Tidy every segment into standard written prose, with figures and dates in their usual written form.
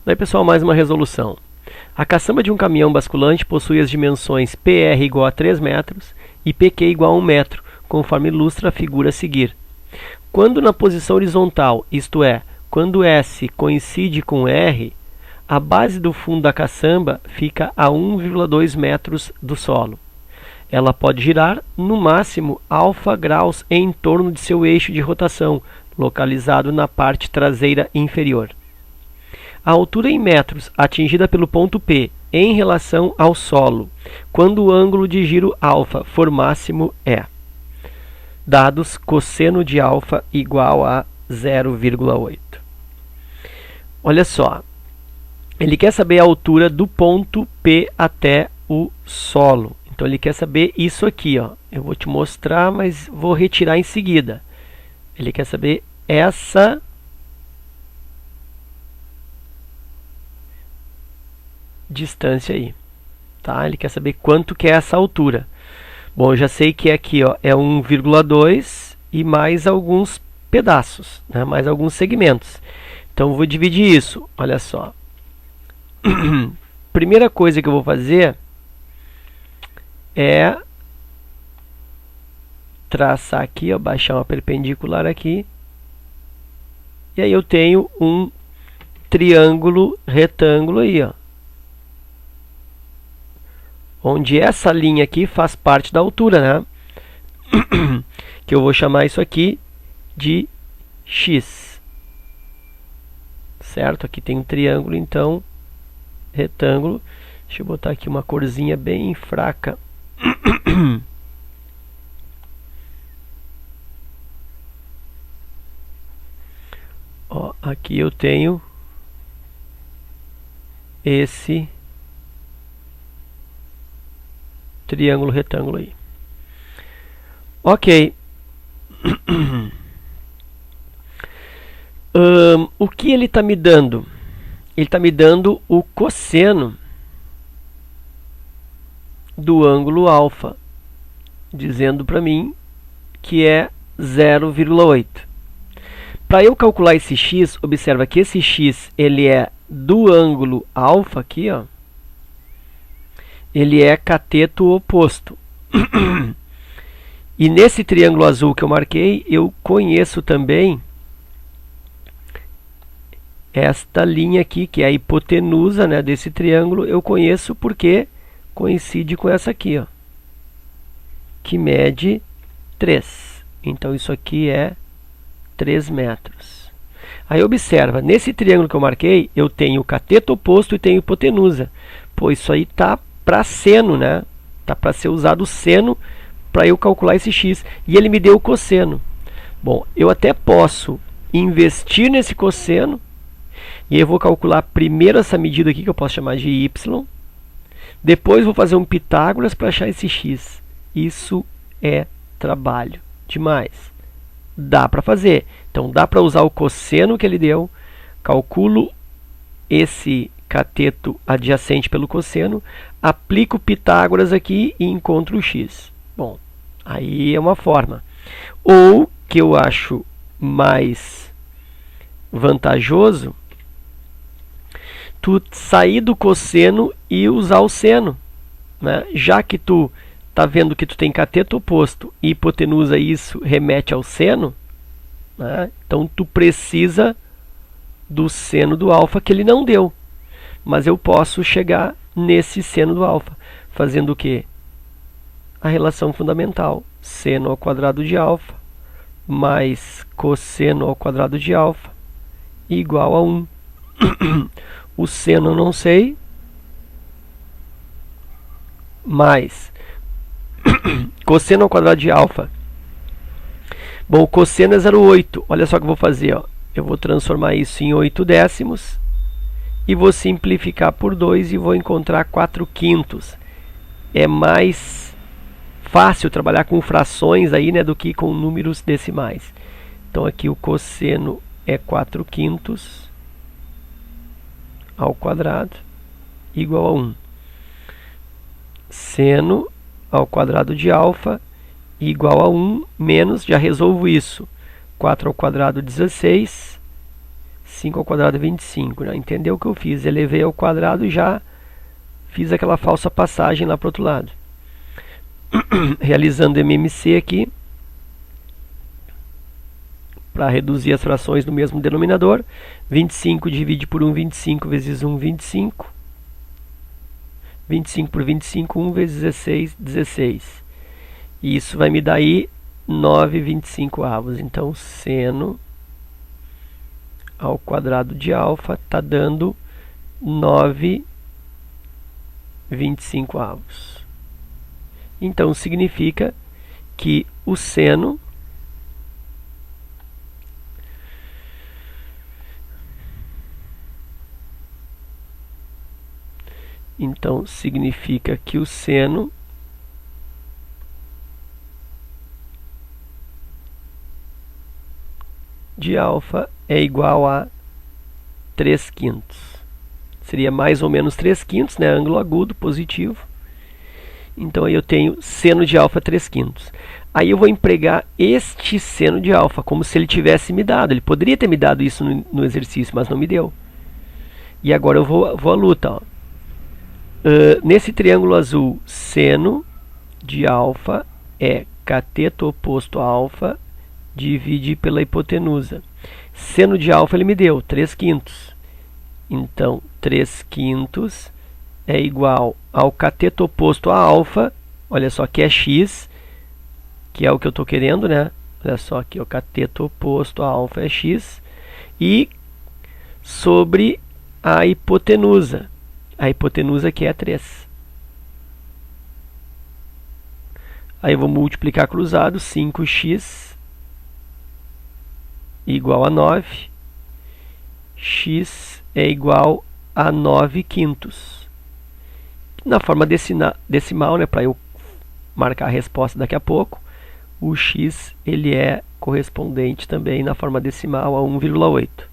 Daí, pessoal, mais uma resolução. A caçamba de um caminhão basculante possui as dimensões PR igual a 3 metros e PQ igual a 1 metro, conforme ilustra a figura a seguir. Quando na posição horizontal, isto é, quando S coincide com R, a base do fundo da caçamba fica a 1,2 metros do solo. Ela pode girar, no máximo, alfa graus em torno de seu eixo de rotação, localizado na parte traseira inferior. A altura em metros atingida pelo ponto P em relação ao solo, quando o ângulo de giro alfa for máximo é: dados cosseno de alfa igual a 0,8. Olha só, ele quer saber a altura do ponto P até o solo. Então ele quer saber isso aqui, ó. Eu vou te mostrar, mas vou retirar em seguida. Ele quer saber essa distância aí, tá? Ele quer saber quanto que é essa altura. Bom, eu já sei que aqui, ó, é 1,2 e mais alguns pedaços, né? Mais alguns segmentos. Então eu vou dividir isso, olha só. Primeira coisa que eu vou fazer é traçar aqui, ó, baixar uma perpendicular aqui. E aí eu tenho um triângulo retângulo aí, ó, onde essa linha aqui faz parte da altura, né? Que eu vou chamar isso aqui de X. Certo? Aqui tem um triângulo, então, retângulo. Deixa eu botar aqui uma corzinha bem fraca. Ó, aqui eu tenho esse triângulo retângulo aí. Ok. O que ele está me dando? Ele está me dando o cosseno do ângulo alfa, dizendo para mim que é 0,8. Para eu calcular esse x, observa que esse x ele é do ângulo alfa aqui, ó. Ele é cateto oposto. E nesse triângulo azul que eu marquei, eu conheço também esta linha aqui, que é a hipotenusa, né, desse triângulo. Eu conheço porque coincide com essa aqui, ó, que mede 3. Então isso aqui é 3 metros. Aí observa, nesse triângulo que eu marquei, eu tenho o cateto oposto e tenho hipotenusa. Pô, isso aí tá para seno, né? Tá para ser usado o seno para eu calcular esse x. E ele me deu o cosseno. Bom, eu até posso investir nesse cosseno. E eu vou calcular primeiro essa medida aqui, que eu posso chamar de y. Depois vou fazer um Pitágoras para achar esse x. Isso é trabalho demais. Dá para fazer. Então dá para usar o cosseno que ele deu. Calculo esse cateto adjacente pelo cosseno, aplico Pitágoras aqui e encontro o x. Bom, aí é uma forma. Ou, que eu acho mais vantajoso, tu sair do cosseno e usar o seno, né? Já que tu tá vendo que tu tem cateto oposto e hipotenusa, isso remete ao seno, né? Então tu precisa do seno do alfa, que ele não deu. Mas eu posso chegar nesse seno do alfa, fazendo o quê? A relação fundamental, seno ao quadrado de alfa mais cosseno ao quadrado de alfa igual a 1. O seno eu não sei, mais cosseno ao quadrado de alfa. Bom, o cosseno é 0,8. Olha só o que eu vou fazer, ó. Eu vou transformar isso em 8 décimos. E vou simplificar por 2 e vou encontrar 4/5. É mais fácil trabalhar com frações aí, né, do que com números decimais. Então aqui o cosseno é 4/5 ao quadrado igual a 1. Seno ao quadrado de alfa igual a 1 menos, já resolvo isso, 4 ao quadrado 16, 5 ao quadrado é 25, né? Entendeu o que eu fiz? Elevei ao quadrado e já fiz aquela falsa passagem lá para o outro lado. Realizando MMC aqui, para reduzir as frações no mesmo denominador. 25 divide por 1, 25 vezes 1, 25. 25 por 25, 1 vezes 16, 16. E isso vai me dar aí 9/25. Então, seno ao quadrado de alfa está dando 9/25. Então, significa que o seno de alfa é igual a 3/5. Seria mais ou menos 3/5, né? Ângulo agudo, positivo. Então aí eu tenho seno de alfa 3/5. Aí eu vou empregar este seno de alfa, como se ele tivesse me dado. Ele poderia ter me dado isso no exercício, mas não me deu. E agora eu vou à luta. Ó. Nesse triângulo azul, seno de alfa é cateto oposto a alfa, divide pela hipotenusa. Seno de alfa ele me deu 3/5. Então, 3/5 é igual ao cateto oposto a alfa, olha só, que é x, que é o que eu estou querendo, né? Olha só aqui, o cateto oposto a alfa é x, e sobre a hipotenusa. A hipotenusa aqui é 3. Aí eu vou multiplicar cruzado, 5x igual a 9. X é igual a 9/5. Na forma decimal, né, para eu marcar a resposta daqui a pouco, o x ele é correspondente também na forma decimal a 1,8.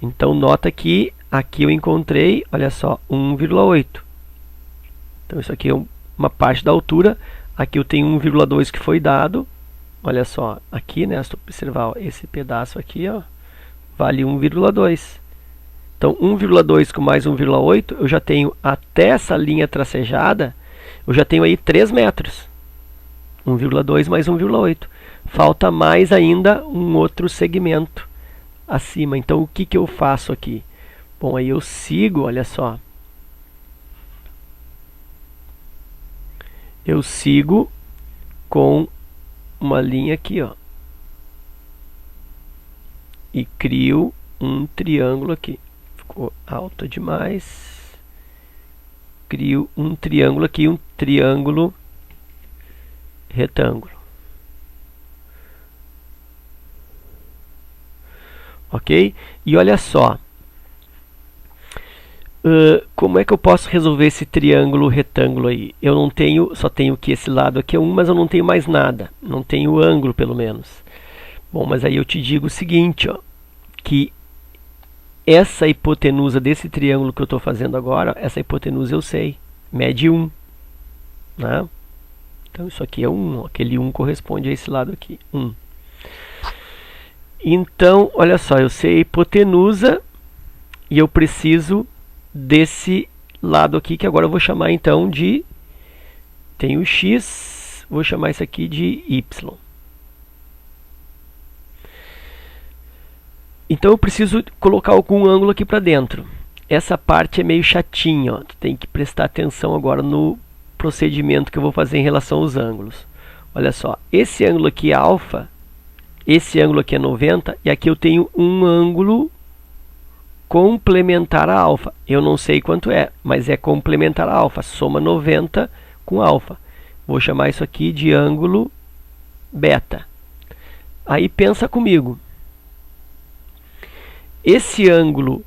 Então, nota que aqui eu encontrei, olha só, 1,8. Então, isso aqui é uma parte da altura. Aqui eu tenho 1,2 que foi dado. Olha só, aqui, né, se tu observar, ó, esse pedaço aqui, ó, vale 1,2. Então, 1,2 com mais 1,8, eu já tenho até essa linha tracejada, eu já tenho aí 3 metros. 1,2 mais 1,8. Falta mais ainda um outro segmento acima. Então, o que eu faço aqui? Bom, aí eu sigo, olha só. Eu sigo com uma linha aqui, ó. E crio um triângulo aqui. Ficou alto demais. Crio um triângulo aqui, um triângulo retângulo. Ok? E olha só. Como é que eu posso resolver esse triângulo retângulo aí? Eu não tenho, só tenho que esse lado aqui é 1, mas eu não tenho mais nada. Não tenho ângulo, pelo menos. Bom, mas aí eu te digo o seguinte, ó, que essa hipotenusa desse triângulo que eu estou fazendo agora, essa hipotenusa eu sei, mede 1. Né? Então isso aqui é 1, aquele 1 corresponde a esse lado aqui, 1. Então, olha só, eu sei a hipotenusa e eu preciso desse lado aqui, que agora eu vou chamar então de, tem o x, vou chamar isso aqui de y. Então eu preciso colocar algum ângulo aqui para dentro. Essa parte é meio chatinha, ó. Tu tem que prestar atenção agora no procedimento que eu vou fazer em relação aos ângulos. Olha só, esse ângulo aqui é alfa, esse ângulo aqui é 90, e aqui eu tenho um ângulo complementar a alfa. Eu não sei quanto é, mas é complementar a alfa. Soma 90 com alfa. Vou chamar isso aqui de ângulo beta. Aí pensa comigo. Esse ângulo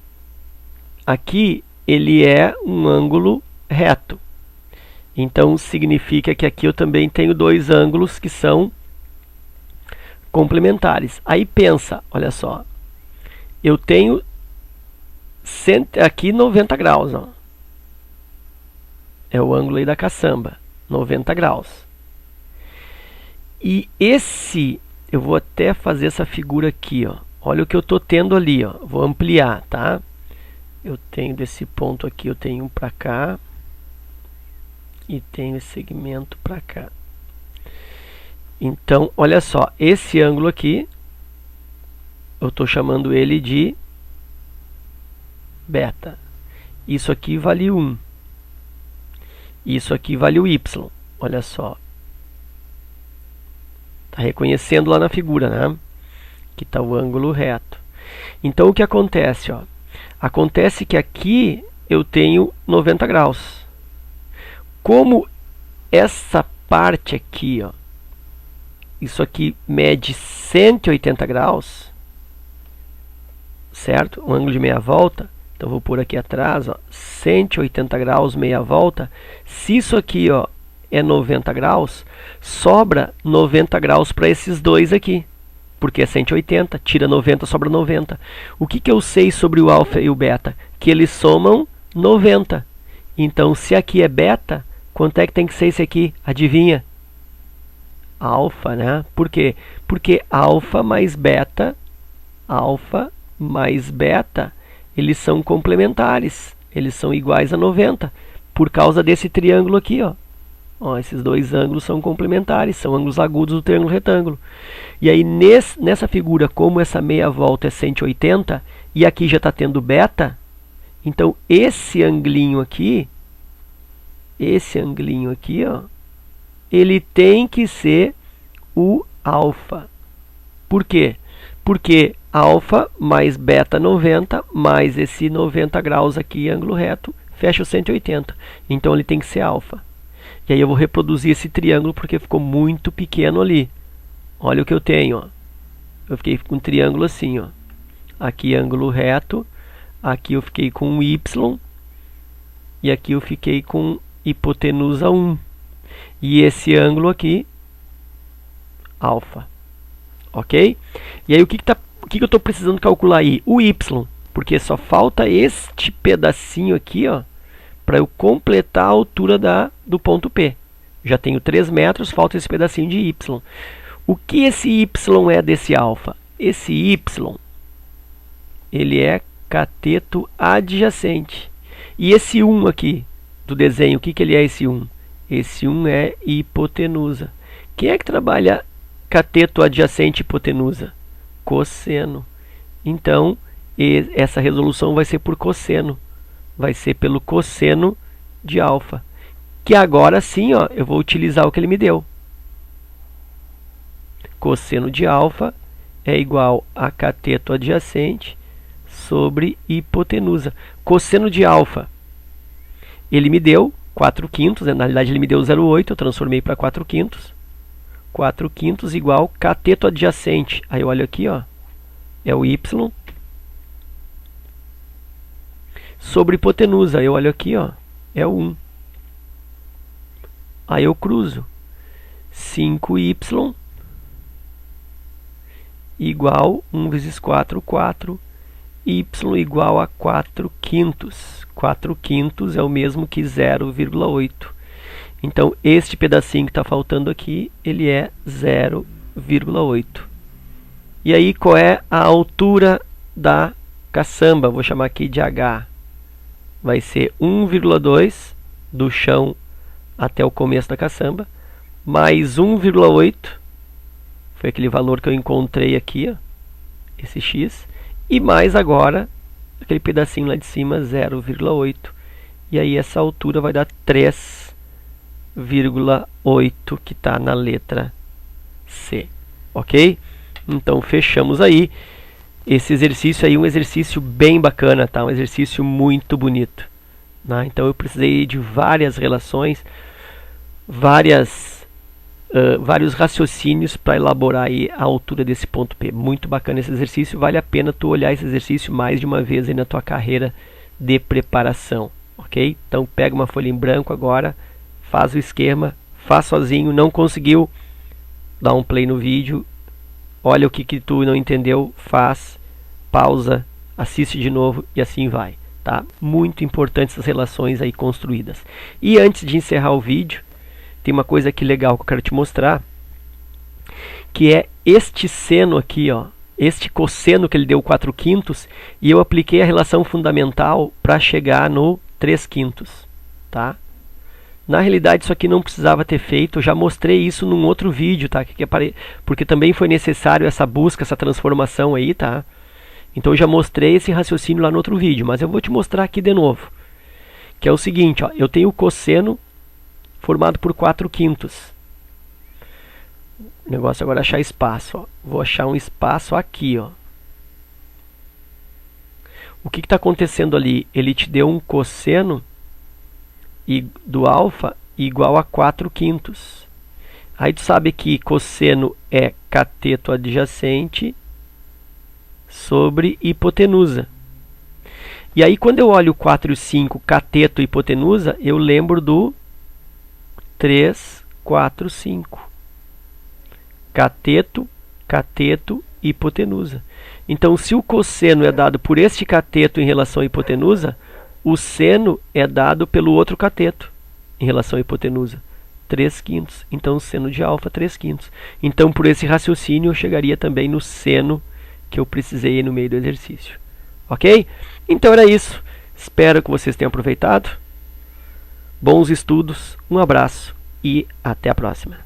aqui, ele é um ângulo reto. Então, significa que aqui eu também tenho dois ângulos que são complementares. Aí pensa, olha só. Eu tenho aqui 90 graus. Ó. É o ângulo aí da caçamba. 90 graus. E esse, eu vou até fazer essa figura aqui. Ó. olha o que eu estou tendo ali, ó. Vou ampliar, tá? Eu tenho desse ponto aqui, eu tenho um para cá e tenho esse segmento para cá. Então, olha só, esse ângulo aqui, eu estou chamando ele de beta. Isso aqui vale 1. Isso aqui vale o y. Olha só. Está reconhecendo lá na figura, né? Que está o ângulo reto. Então, o que acontece, ó? Acontece que aqui eu tenho 90 graus. Como essa parte aqui, ó, isso aqui mede 180 graus, certo? Um ângulo de meia volta. Então, vou pôr aqui atrás, ó, 180 graus, meia volta. Se isso aqui, ó, é 90 graus, sobra 90 graus para esses dois aqui. Porque é 180, tira 90, sobra 90. O que eu sei sobre o alfa e o beta? Que eles somam 90. Então, se aqui é beta, quanto é que tem que ser esse aqui? Adivinha? Alfa, né? Por quê? Porque alfa mais beta, eles são complementares. Eles são iguais a 90. Por causa desse triângulo aqui, ó. Ó, esses dois ângulos são complementares, são ângulos agudos do triângulo retângulo. E aí, nessa figura, como essa meia volta é 180, e aqui já está tendo beta, então esse anglinho aqui, ó, ele tem que ser o alfa. Por quê? Porque alfa mais beta 90, mais esse 90 graus aqui, ângulo reto, fecha o 180. Então ele tem que ser alfa. E aí eu vou reproduzir esse triângulo porque ficou muito pequeno ali. Olha o que eu tenho, ó. Eu fiquei com um triângulo assim, ó. Aqui ângulo reto, aqui eu fiquei com um y, e aqui eu fiquei com hipotenusa 1. E esse ângulo aqui, alfa. Ok? E aí o que eu estou precisando calcular aí? O y, porque só falta este pedacinho aqui, ó, para eu completar a altura do ponto P. Já tenho 3 metros, falta esse pedacinho de y. O que esse y é desse alfa? Esse y, ele é cateto adjacente. E esse 1 aqui do desenho, o que ele é esse 1? Esse 1 é hipotenusa. Quem é que trabalha cateto adjacente hipotenusa? Cosseno. Então, essa resolução vai ser por cosseno. Vai ser pelo cosseno de alfa. Que agora sim, ó, eu vou utilizar o que ele me deu. Cosseno de alfa é igual a cateto adjacente sobre hipotenusa. Cosseno de alfa, ele me deu 4/5, né? Na realidade ele me deu 0,8, eu transformei para 4/5. 4/5 igual cateto adjacente. Aí eu olho aqui, ó, é o y. Sobre hipotenusa, eu olho aqui, ó, é o 1. Aí eu cruzo 5y igual 1 vezes 4, 4. Y igual a 4/5. 4/5 é o mesmo que 0,8. Então, este pedacinho que está faltando aqui, ele é 0,8. E aí, qual é a altura da caçamba? Vou chamar aqui de H. Vai ser 1,2 do chão até o começo da caçamba, mais 1,8, foi aquele valor que eu encontrei aqui, ó, esse x, e mais agora, aquele pedacinho lá de cima, 0,8. E aí essa altura vai dar 3,8, que está na letra C. Ok? Então fechamos aí. Esse exercício aí é um exercício bem bacana, tá? Um exercício muito bonito. Né? Então eu precisei de várias relações, vários raciocínios para elaborar aí a altura desse ponto P. Muito bacana esse exercício, vale a pena tu olhar esse exercício mais de uma vez aí na tua carreira de preparação, ok? Então pega uma folha em branco agora, faz o esquema, faz sozinho, não conseguiu, dá um play no vídeo, olha o que tu não entendeu, faz, pausa, assiste de novo e assim vai, tá? Muito importante essas relações aí construídas. E antes de encerrar o vídeo, tem uma coisa aqui legal que eu quero te mostrar, que é este seno aqui, ó. este cosseno que ele deu 4/5, e eu apliquei a relação fundamental para chegar no 3/5, tá? Na realidade, isso aqui não precisava ter feito, eu já mostrei isso num outro vídeo, tá? Porque também foi necessário essa busca, essa transformação aí, tá? Então eu já mostrei esse raciocínio lá no outro vídeo, mas eu vou te mostrar aqui de novo. Que é o seguinte, ó, eu tenho o cosseno formado por 4/5. O negócio agora é achar espaço, ó. Vou achar um espaço aqui, ó. O que está acontecendo ali? Ele te deu um cosseno do alfa igual a 4/5. Aí tu sabe que cosseno é cateto adjacente sobre hipotenusa. E aí quando eu olho o 4 e o 5, cateto e hipotenusa, eu lembro do 3, 4, 5. Cateto, cateto, hipotenusa. Então, se o cosseno é dado por este cateto em relação à hipotenusa, o seno é dado pelo outro cateto em relação à hipotenusa, 3/5. Então, o seno de alfa, 3/5. Então, por esse raciocínio, eu chegaria também no seno que eu precisei no meio do exercício. Ok? Então, era isso. Espero que vocês tenham aproveitado. Bons estudos, um abraço e até a próxima.